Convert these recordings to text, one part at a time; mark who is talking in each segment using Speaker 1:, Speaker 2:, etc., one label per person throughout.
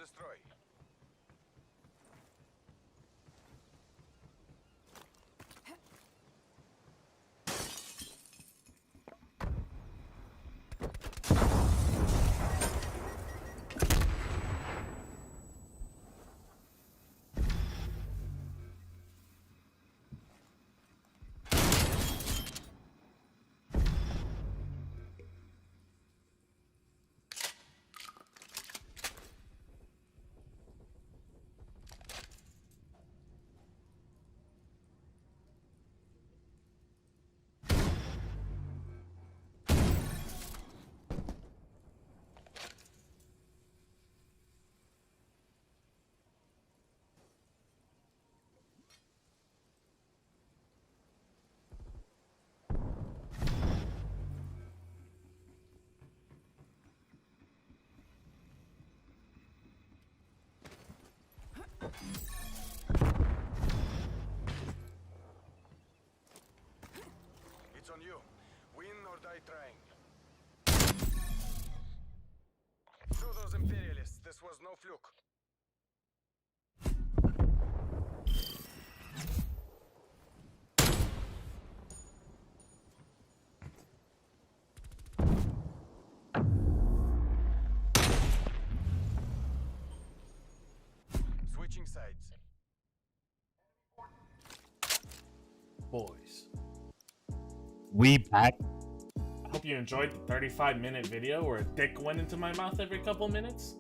Speaker 1: destroy. It's on you. Win or die trying. Through those Imperialists, this was no fluke. Switching sides.
Speaker 2: Boys, we back. I hope you enjoyed the 35-minute video where a dick went into my mouth every couple minutes.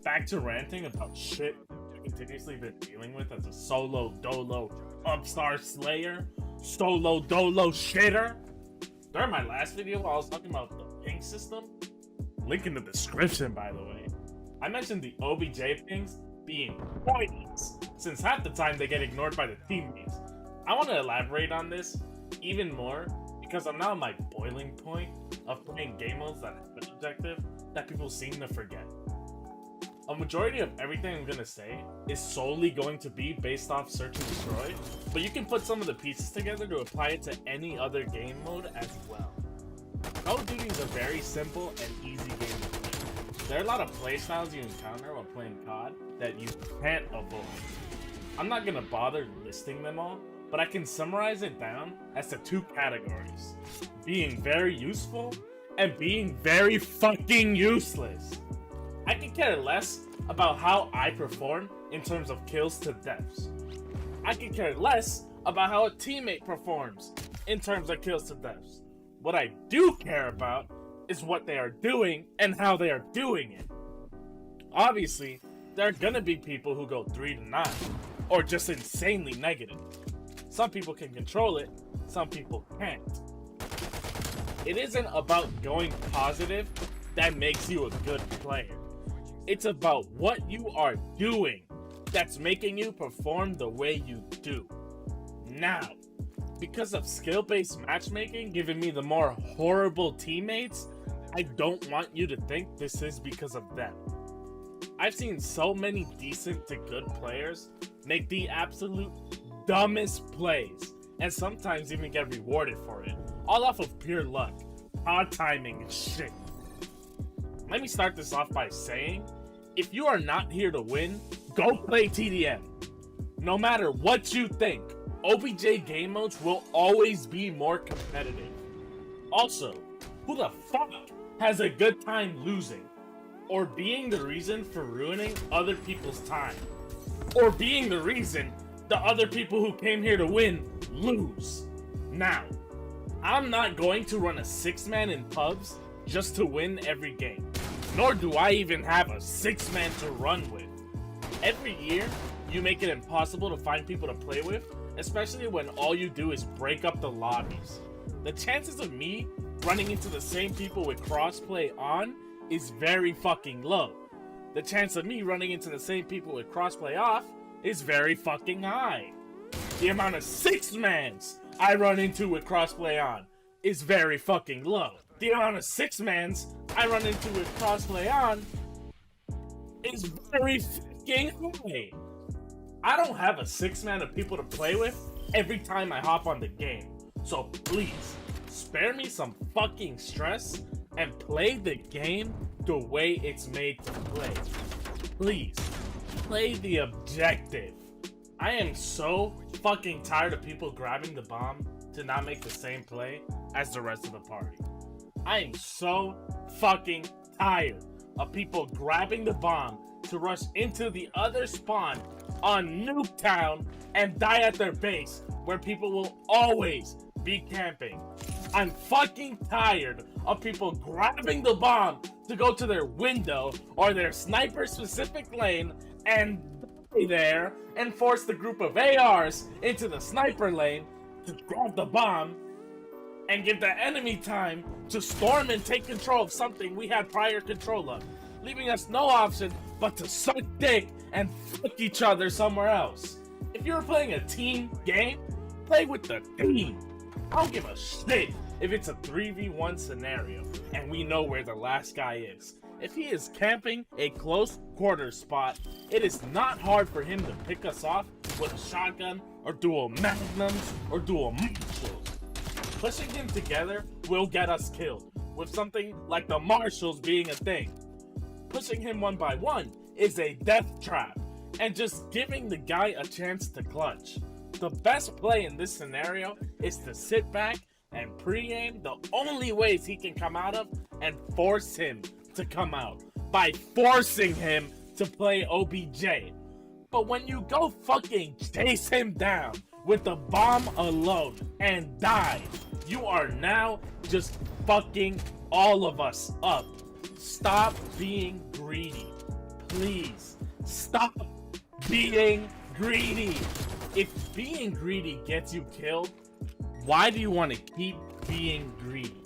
Speaker 2: Back to ranting about shit I've continuously been dealing with as a solo dolo upstart slayer, solo dolo shitter. During my last video, I was talking about the ping system. Link in the description, by the way. I mentioned the OBJ pings being pointless, since half the time they get ignored by the teammates. I want to elaborate on this even more because I'm now at my boiling point of playing game modes that have an objective that people seem to forget. A majority of everything I'm going to say is solely going to be based off Search and Destroy, but you can put some of the pieces together to apply it to any other game mode as well. Call of Duty is a very simple and easy game to play. There are a lot of playstyles you encounter while playing COD that you can't avoid. I'm not going to bother listing them all, but I can summarize it down as to two categories: being very useful and being very fucking useless. I can care less about how I perform in terms of kills to deaths. I can care less about how a teammate performs in terms of kills to deaths. What I do care about is what they are doing and how they are doing it. Obviously, there are gonna be people who go 3 to 9, or just insanely negative. Some people can control it, some people can't. It isn't about going positive that makes you a good player. It's about what you are doing that's making you perform the way you do. Now, because of skill-based matchmaking giving me the more horrible teammates, I don't want you to think this is because of them. I've seen so many decent to good players make the absolute dumbest plays, and sometimes even get rewarded for it, all off of pure luck, odd timing, and shit. Let me start this off by saying, if you are not here to win, go play TDM. No matter what you think, OBJ game modes will always be more competitive. Also, who the fuck has a good time losing? Or being the reason for ruining other people's time? Or being the reason the other people who came here to win lose? Now, I'm not going to run a 6-man in pubs just to win every game. Nor do I even have a 6-man to run with. Every year, you make it impossible to find people to play with, especially when all you do is break up the lobbies. The chances of me running into the same people with crossplay on is very fucking low. The chance of me running into the same people with crossplay off is very fucking high. The amount of 6-mans I run into with crossplay on is very fucking low. The amount of 6-mans I run into with crossplay on is very fucking high. I don't have a 6-man of people to play with every time I hop on the game. So please, spare me some fucking stress and play the game the way it's made to play. please, play the objective. I am so fucking tired of people grabbing the bomb to not make the same play as the rest of the party. I am so fucking tired of people grabbing the bomb to rush into the other spawn on Nuketown and die at their base, where people will always be camping. I'm fucking tired of people grabbing the bomb to go to their window or their sniper specific lane and die there and force the group of ARs into the sniper lane to grab the bomb and give the enemy time to storm and take control of something we had prior control of, leaving us no option but to suck dick and fuck each other somewhere else. If you're playing a team game, play with the team. I don't give a shit if it's a 3v1 scenario and we know where the last guy is. If he is camping a close quarter spot, it is not hard for him to pick us off with a shotgun or dual magnums or dual marshals. Pushing him together will get us killed, with something like the marshals being a thing. Pushing him one by one is a death trap, and just giving the guy a chance to clutch. The best play in this scenario is to sit back and pre-aim the only ways he can come out of and force him to come out by forcing him to play OBJ. But when you go fucking chase him down with the bomb alone and die, you are now just fucking all of us up. Stop being greedy. Please, stop being greedy. If being greedy gets you killed, why do you want to keep being greedy?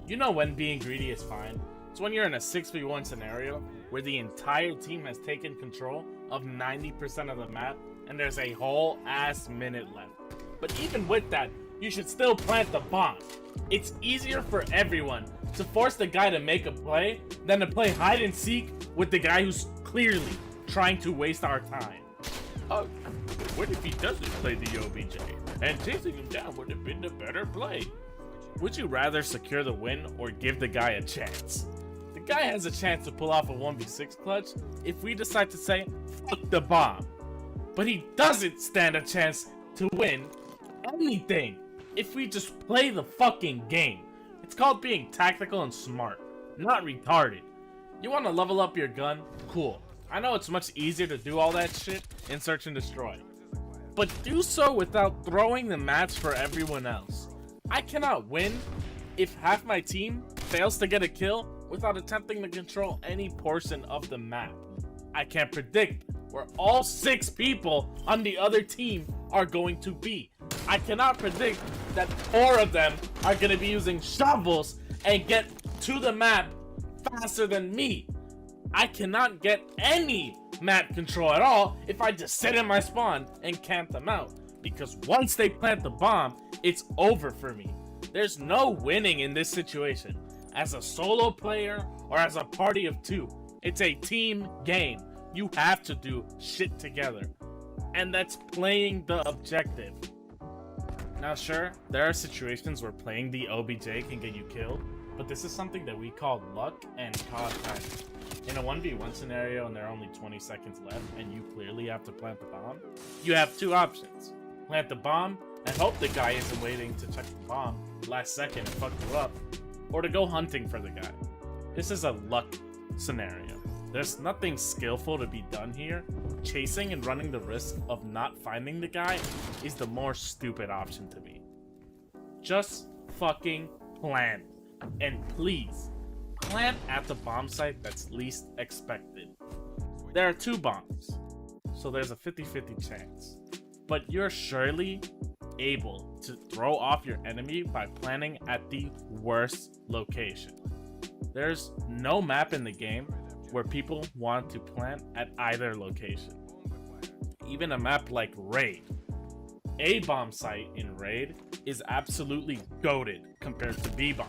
Speaker 2: You know when being greedy is fine? It's when you're in a 6v1 scenario where the entire team has taken control of 90% of the map and there's a whole ass minute left. But even with that, you should still plant the bomb. It's easier for everyone to force the guy to make a play than to play hide and seek with the guy who's clearly trying to waste our time. What if he doesn't play the OBJ? And chasing him down would have been the better play. Would you rather secure the win or give the guy a chance? The guy has a chance to pull off a 1v6 clutch if we decide to say, fuck the bomb. But he doesn't stand a chance to win anything if we just play the fucking game. It's called being tactical and smart, not retarded. You want to level up your gun? Cool. I know it's much easier to do all that shit in Search and Destroy. But do so without throwing the match for everyone else. I cannot win if half my team fails to get a kill without attempting to control any portion of the map. I can't predict where all 6 people on the other team are going to be. I cannot predict that 4 of them are going to be using shovels and get to the map faster than me. I cannot get any map control at all if I just sit in my spawn and camp them out. Because once they plant the bomb, it's over for me. There's no winning in this situation. As a solo player or as a party of 2, it's a team game. You have to do shit together. And that's playing the objective. Now sure, there are situations where playing the OBJ can get you killed, but this is something that we call luck and COD timing. In a 1v1 scenario and there are only 20 seconds left and you clearly have to plant the bomb, you have 2 options. Plant the bomb and hope the guy isn't waiting to check the bomb last second and fuck you up, or to go hunting for the guy. This is a luck scenario. There's nothing skillful to be done here. Chasing and running the risk of not finding the guy is the more stupid option to me. Just fucking plant. And please, plant at the bomb site that's least expected. There are 2 bombs, so there's a 50-50 chance. But you're surely able to throw off your enemy by planting at the worst location. There's no map in the game where people want to plant at either location. Even a map like Raid. A bomb site in Raid is absolutely goated compared to B bomb.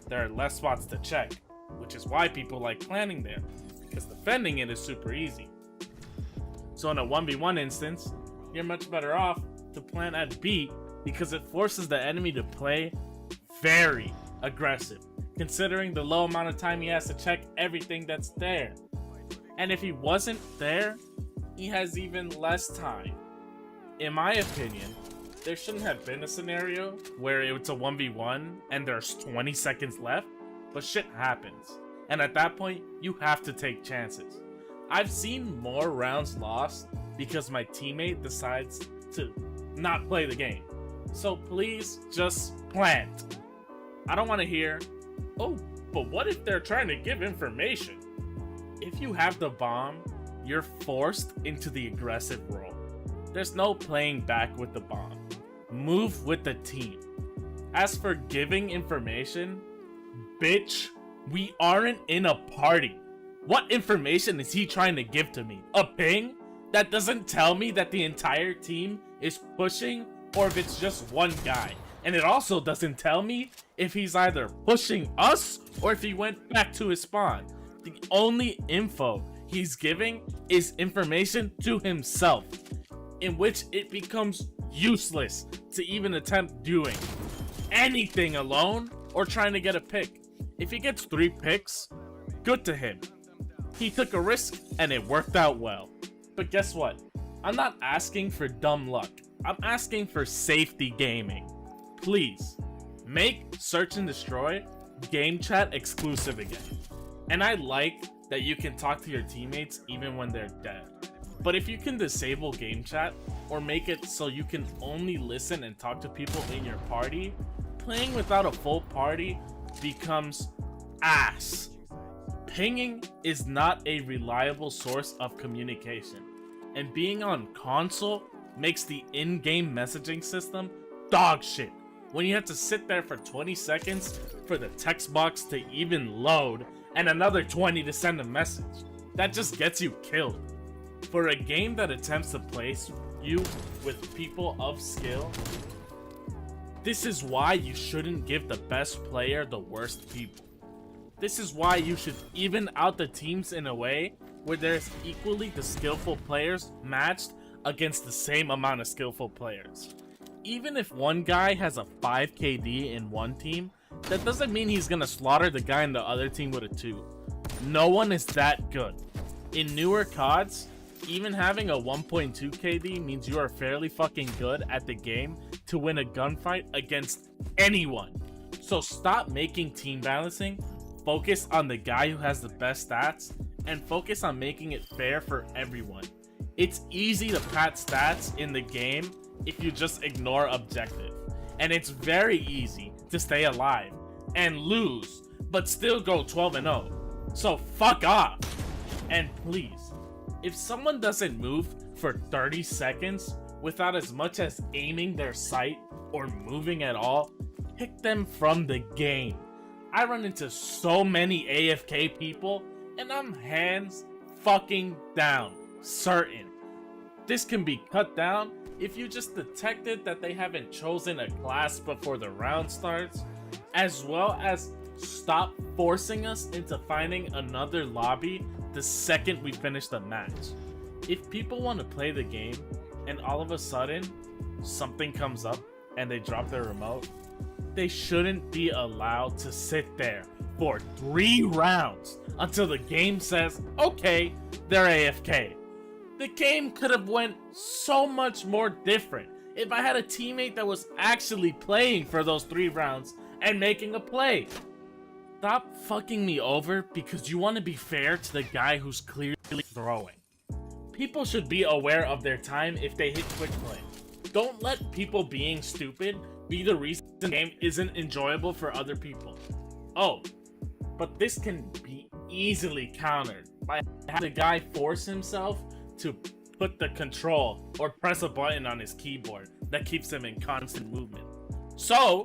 Speaker 2: There are less spots to check, which is why people like planting there, because defending it is super easy. So in a 1v1 instance, you're much better off to plant at B because it forces the enemy to play very aggressive, considering the low amount of time he has to check everything that's there. And if he wasn't there, he has even less time. In my opinion, there shouldn't have been a scenario where it's a 1v1 and there's 20 seconds left, but shit happens. And at that point, you have to take chances. I've seen more rounds lost because my teammate decides to not play the game. So please just plant. I don't want to hear, oh, but what if they're trying to give information? If you have the bomb, you're forced into the aggressive role. There's no playing back with the bomb. Move with the team. As for giving information, bitch, we aren't in a party. What information is he trying to give to me? A ping? That doesn't tell me that the entire team is pushing or if it's just one guy. And it also doesn't tell me if he's either pushing us or if he went back to his spawn. The only info he's giving is information to himself, in which it becomes useless to even attempt doing anything alone or trying to get a pick. If he gets 3 picks, good to him. He took a risk and it worked out well. But guess what? I'm not asking for dumb luck. I'm asking for safety gaming. Please, make Search and Destroy game chat exclusive again. And I like that you can talk to your teammates even when they're dead. But if you can disable game chat or make it so you can only listen and talk to people in your party, playing without a full party becomes ass. Pinging is not a reliable source of communication, and being on console makes the in-game messaging system dog shit. When you have to sit there for 20 seconds for the text box to even load and another 20 to send a message, that just gets you killed. For a game that attempts to place you with people of skill, this is why you shouldn't give the best player the worst people. This is why you should even out the teams in a way where there's equally the skillful players matched against the same amount of skillful players. Even if one guy has a 5 KD in one team, that doesn't mean he's gonna slaughter the guy in the other team with a 2. No one is that good. In newer CODs, even having a 1.2 KD means you are fairly fucking good at the game to win a gunfight against anyone. So stop making team balancing, focus on the guy who has the best stats, and focus on making it fair for everyone. It's easy to pad stats in the game if you just ignore objective. And it's very easy to stay alive and lose, but still go 12-0. So fuck off. And please, if someone doesn't move for 30 seconds without as much as aiming their sight or moving at all, kick them from the game. I run into so many AFK people and I'm hands fucking down certain. This can be cut down if you just detected that they haven't chosen a class before the round starts, as well as stop forcing us into finding another lobby the second we finish the match. If people want to play the game and all of a sudden something comes up and they drop their remote, they shouldn't be allowed to sit there for 3 rounds until the game says, okay, they're AFK. The game could have went so much more different if I had a teammate that was actually playing for those 3 rounds and making a play. Stop fucking me over because you want to be fair to the guy who's clearly throwing. People should be aware of their time if they hit quick play. Don't let people being stupid be the reason the game isn't enjoyable for other people. Oh, but this can be easily countered by having the guy force himself to put the control or press a button on his keyboard that keeps him in constant movement. So,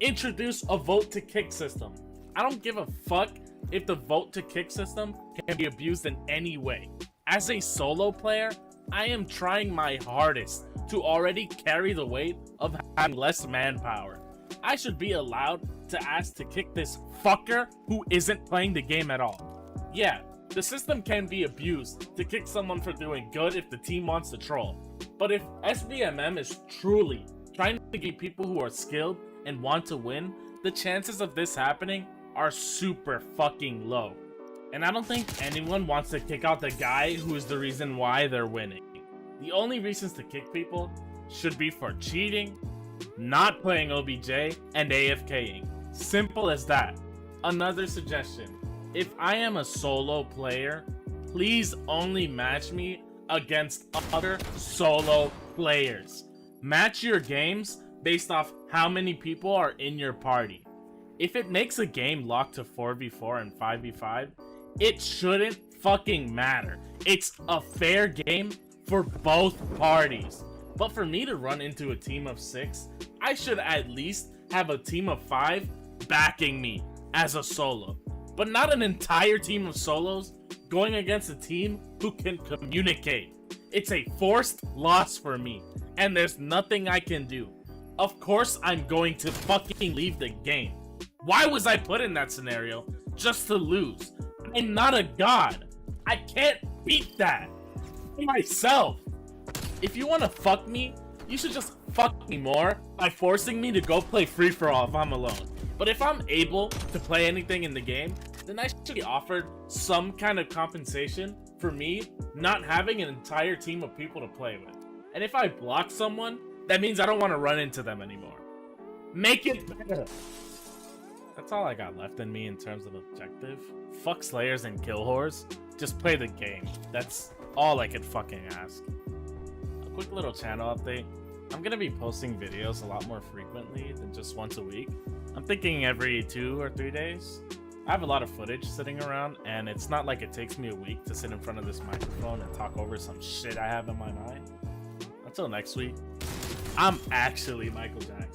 Speaker 2: introduce a vote to kick system. I don't give a fuck if the vote to kick system can be abused in any way. As a solo player, I am trying my hardest to already carry the weight of having less manpower. I should be allowed to ask to kick this fucker who isn't playing the game at all. Yeah, the system can be abused to kick someone for doing good if the team wants to troll. But if SBMM is truly trying to get people who are skilled and want to win, the chances of this happening are super fucking low. And I don't think anyone wants to kick out the guy who is the reason why they're winning. The only reasons to kick people should be for cheating, not playing OBJ, and AFKing. Simple as that. Another suggestion. If I am a solo player, please only match me against other solo players. Match your games based off how many people are in your party. If it makes a game locked to 4v4 and 5v5, it shouldn't fucking matter. It's a fair game for both parties. But for me to run into a team of 6, I should at least have a team of 5 backing me as a solo. But not an entire team of solos going against a team who can communicate. It's a forced loss for me, and there's nothing I can do. Of course I'm going to fucking leave the game. Why was I put in that scenario just to lose? I'm not a god. I can't beat that myself. If you want to fuck me, you should just fuck me more by forcing me to go play free-for-all if I'm alone. But if I'm able to play anything in the game, then I should be offered some kind of compensation for me not having an entire team of people to play with. And if I block someone, that means I don't want to run into them anymore. Make it better. That's all I got left in me in terms of objective. Fuck slayers and kill whores. Just play the game. That's all I could fucking ask. A quick little channel update. I'm gonna be posting videos a lot more frequently than just once a week. I'm thinking every 2 or 3 days. I have a lot of footage sitting around, and it's not like it takes me a week to sit in front of this microphone and talk over some shit I have in my mind. Until next week, I'm actually Michael Jackson.